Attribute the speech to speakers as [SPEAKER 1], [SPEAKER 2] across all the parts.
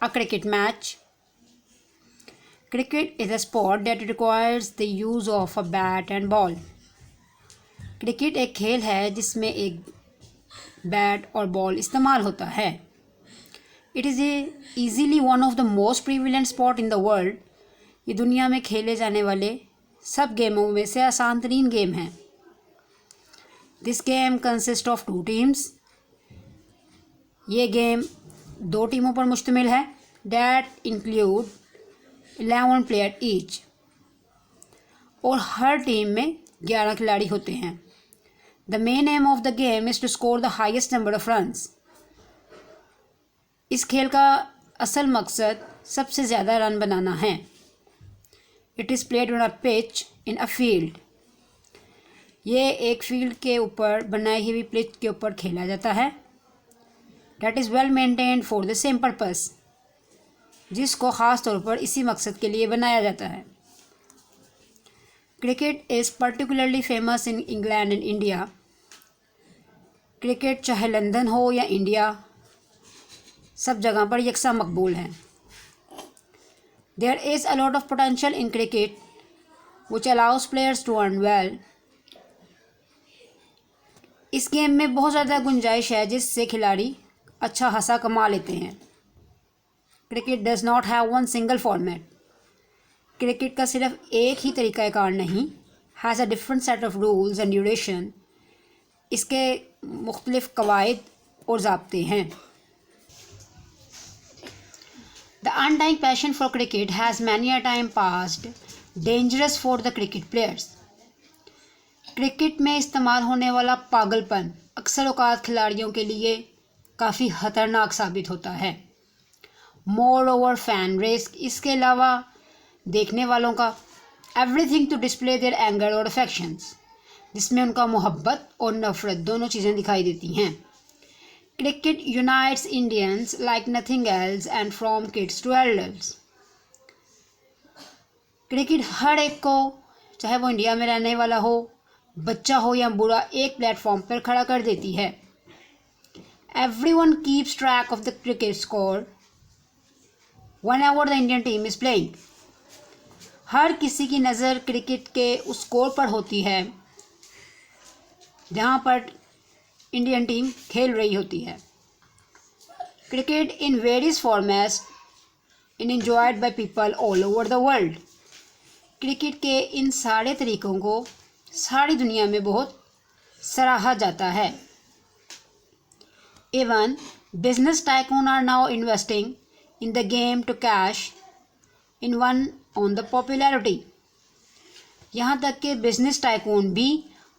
[SPEAKER 1] A cricket match. Cricket is a sport that requires the use of a bat and ball. Cricket एक खेल है जिसमें एक bat और बॉल इस्तेमाल होता है. It is easily one of the most prevalent sport in the world. ये दुनिया में खेले जाने वाले सब गेमों में से आसान तरीन गेम है. This game consist of 2 teams. ये गेम 2 टीमों पर मुश्तमिल है. That include 11 player each. और हर टीम में 11 खिलाड़ी होते हैं. The main aim of the game is to score the highest number of runs. इस खेल का असल मकसद सबसे ज़्यादा रन बनाना है. It is played on a pitch in a field. ये एक फील्ड के ऊपर बनाई हुई पिच के ऊपर खेला जाता है. That is well maintained for the same purpose. जिसको ख़ास तौर पर इसी मकसद के लिए बनाया जाता है. Cricket is particularly famous in England and India. Cricket चाहे लंदन हो या इंडिया, सब जगह पर यकसा मकबूल है. There is a lot of potential in cricket which allows players to earn well. इस गेम में बहुत ज़्यादा गुंजाइश है जिससे खिलाड़ी अच्छा खासा कमा लेते हैं. Cricket does not have one single format. Cricket का सिर्फ एक ही तरीक़ाकार नहीं. Has a different set of rules and duration. इसके मुख्तलिफ कवायद और ज़ाब्ते हैं. The undying passion for cricket has many a time passed dangerous for the cricket players. Cricket में इस्तेमाल होने वाला पागलपन अक्सर औकात खिलाड़ियों के लिए काफ़ी ख़तरनाक साबित होता है. Moreover fan risk. इसके अलावा देखने वालों का everything to display their anger और अफेक्शंस, जिसमें उनका मोहब्बत और नफ़रत दोनों चीज़ें दिखाई देती हैं. Cricket unites Indians like nothing else and from kids to elders. Cricket हर एक को, चाहे वो इंडिया में रहने वाला हो, बच्चा हो या बूढ़ा, एक प्लेटफॉर्म पर खड़ा कर देती है. Everyone keeps track of the cricket score whenever the Indian team is playing. हर किसी की नज़र क्रिकेट के उस स्कोर पर होती है जहाँ पर इंडियन टीम खेल रही होती है. Cricket in various formats in enjoyed by people all over the world. Cricket के इन सारे तरीक़ों को सारी दुनिया में बहुत सराहा जाता है. Even business tycoon are now investing in the game to cash in one on the popularity. यहाँ तक कि बिजनेस टाइकून भी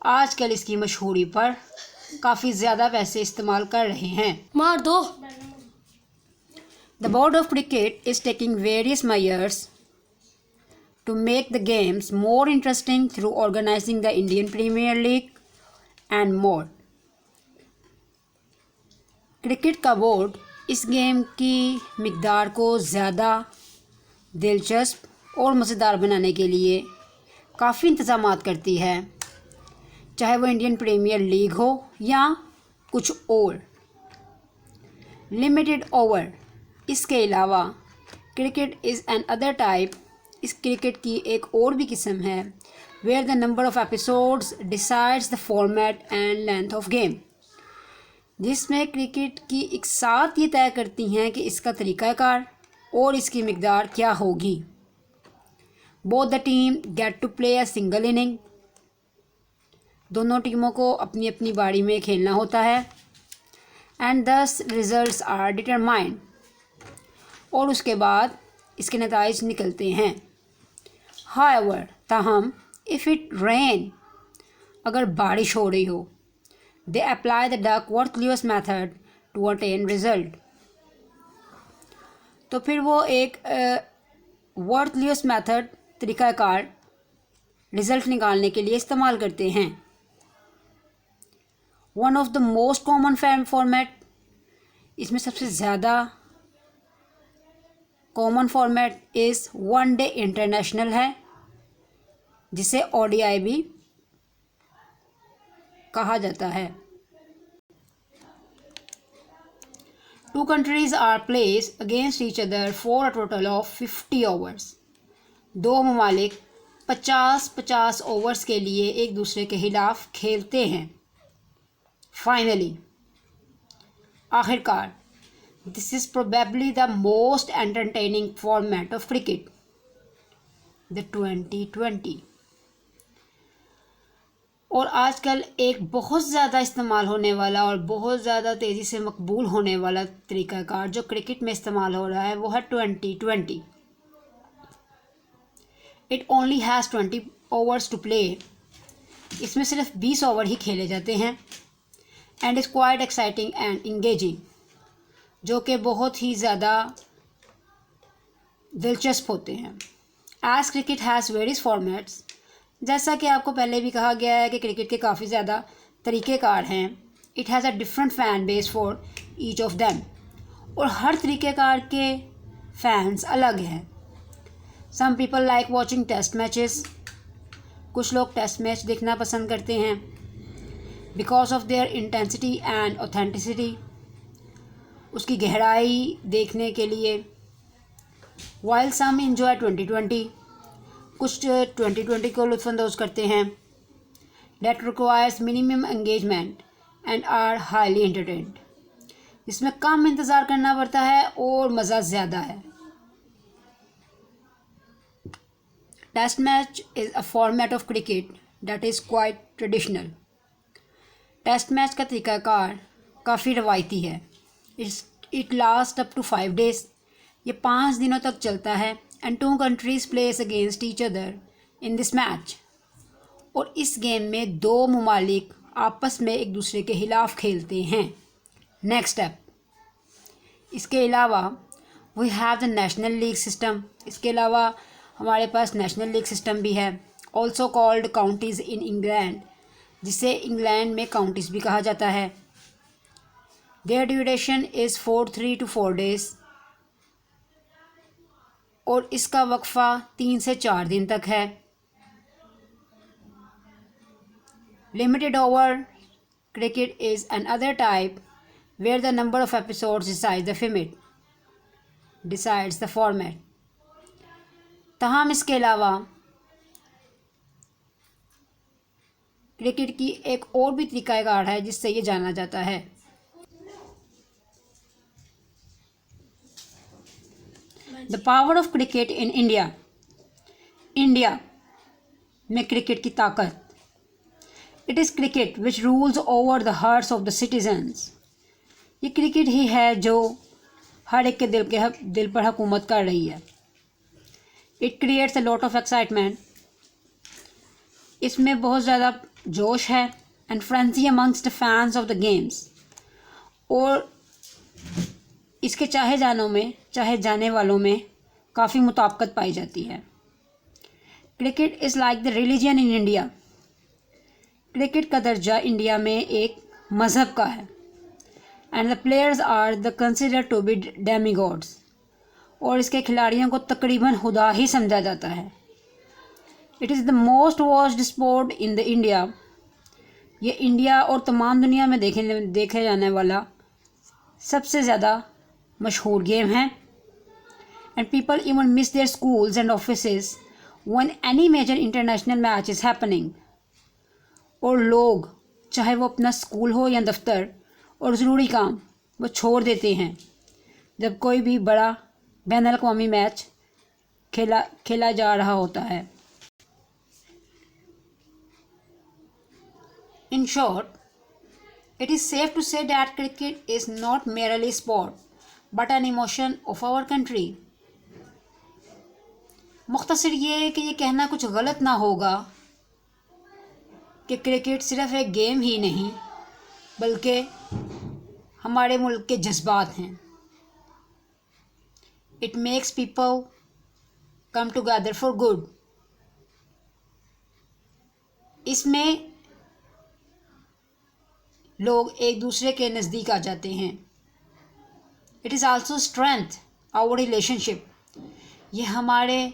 [SPEAKER 1] आजकल इसकी मशहूरी पर काफ़ी ज़्यादा पैसे इस्तेमाल कर रहे हैं.
[SPEAKER 2] मार दो.
[SPEAKER 1] The board of cricket is taking various measures to make the games more interesting through organizing the Indian Premier League and more. Cricket का बोर्ड इस गेम की मिक़दार को ज़्यादा दिलचस्प और मज़ेदार बनाने के लिए काफ़ी इंतज़ामात करती है, चाहे वो इंडियन प्रीमियर लीग हो या कुछ और. Limited over. इसके अलावा cricket is another type. इस क्रिकेट की एक और भी किस्म है where the number of episodes decides the format and length of game, जिसमें क्रिकेट की एक साथ ये तय करती हैं कि इसका तरीक़ाकार और इसकी मिक़दार क्या होगी. Both the team get to play a single inning. दोनों टीमों को अपनी अपनी बारी में खेलना होता है. एंड दस रिजल्ट्स आर डिटरमाइंड. और उसके बाद इसके नताइज निकलते हैं. हाउएवर, ताहम, इफ़ इट रेन, अगर बारिश हो रही हो, they apply the Duckworth-Lewis method to attain result. तो फिर वो एक वर्थ ल्यूइस मेथड तरीक़ाकार रिज़ल्ट निकालने के लिए इस्तेमाल करते हैं. One of the most common format, इसमें सबसे ज़्यादा common format is one day international है, जिसे ODI भी कहा जाता है. Two countries are placed against each other for a total of 50 overs. दो ममालिक 50-50 ओवर्स के लिए एक दूसरे के खिलाफ खेलते हैं. Finally, आखिरकार, this is probably the most entertaining format of cricket, the T20. और आजकल एक बहुत ज़्यादा इस्तेमाल होने वाला और बहुत ज़्यादा तेज़ी से मकबूल होने वाला तरीक़ाकार जो क्रिकेट में इस्तेमाल हो रहा है वो है T20. It only has 20 overs to play. इसमें सिर्फ 20 ओवर ही खेले जाते हैं. And is quite exciting and engaging, जो कि बहुत ही ज़्यादा दिलचस्प होते हैं. As cricket has various formats, जैसा कि आपको पहले भी कहा गया है कि क्रिकेट के काफ़ी ज़्यादा तरीक़ेकार हैं. It has a different fan base for each of them, और हर तरीक़ेकार के फैंस अलग हैं. Some people like watching test matches, कुछ लोग टेस्ट मैच देखना पसंद करते हैं because of their intensity and authenticity, उसकी गहराई देखने के लिए. वाइल सम इंजॉय 2020, कुछ 2020 को लुत्फ़अंदोज़ करते हैं. That requires minimum engagement and are highly entertained, इसमें कम इंतज़ार करना पड़ता है और मज़ा ज़्यादा है. Test match is a format of cricket that is quite traditional. Test match का तरीक़ाकार काफ़ी रवायती है. It last up to 5 days, ये 5 दिनों तक चलता है. And 2 countries plays against each other in this match, और इस गेम में 2 ममालिक आपस में एक दूसरे के खिलाफ खेलते हैं. नेक्स्ट स्टेप, इसके अलावा we have the national league system. इसके अलावा हमारे पास नेशनल लीग सिस्टम भी है, also called counties in England, जिसे इंग्लैंड में काउंटीज़ भी कहा जाता है. Their duration is 3 to 4 days, और इसका वक्फा 3 से 4 दिन तक है. Limited over cricket is another type where the number of episodes decides the format. तमाम इसके अलावा क्रिकेट की एक और भी तरीक़ाकार है जिससे ये जाना जाता है. The power of cricket in India. India में क्रिकेट की ताकत. It is cricket which rules over the hearts of the citizens. ये क्रिकेट ही है जो हर एक के दिल पर हुकूमत कर रही है. It creates a lot of excitement, इसमें बहुत ज़्यादा जोश है. And frenzy amongst the fans of the games, और इसके चाहे जाने वालों में काफ़ी मुताबिकत पाई जाती है. Cricket is like the religion in India. Cricket का दर्जा इंडिया में एक मज़हब का है. And the players are the consider to be demigods, और इसके खिलाड़ियों को तकरीबन खुदा ही समझा जाता है. It is the most watched sport in the India. ये इंडिया और तमाम दुनिया में देखे जाने वाला सबसे ज़्यादा मशहूर गेम है. And people even miss their schools and offices when any major international match is happening. और लोग चाहे वो अपना स्कूल हो या दफ्तर और ज़रूरी काम वो छोड़ देते हैं जब कोई भी बड़ा बैनुल अक़वामी मैच खेला जा रहा होता है. In short, it is safe to say that cricket is not merely sport but an emotion of our country. मुख्तसर ये है कि ये कहना कुछ गलत ना होगा कि क्रिकेट सिर्फ एक गेम ही नहीं बल्कि हमारे मुल्क के जज्बात हैं. It makes people come together for good. इसमें लोग एक दूसरे के नज़दीक आ जाते हैं. It is also strength our relationship. ये हमारे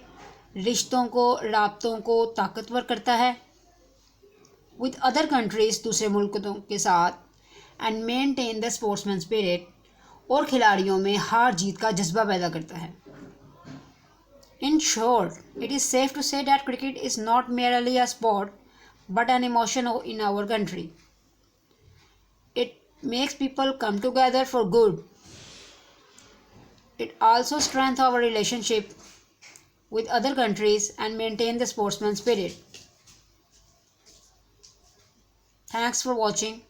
[SPEAKER 1] रिश्तों को, राब्तों को ताकतवर करता है विद अदर कंट्रीज़, दूसरे मुल्कों के साथ. And maintain the sportsman spirit, और खिलाड़ियों में हार जीत का जज्बा पैदा करता है। In short, it is safe to say that cricket is not merely a sport but an emotion in our country. It makes people come together for good. It also strengthens our relationship with other countries and maintain the sportsman spirit. Thanks for watching.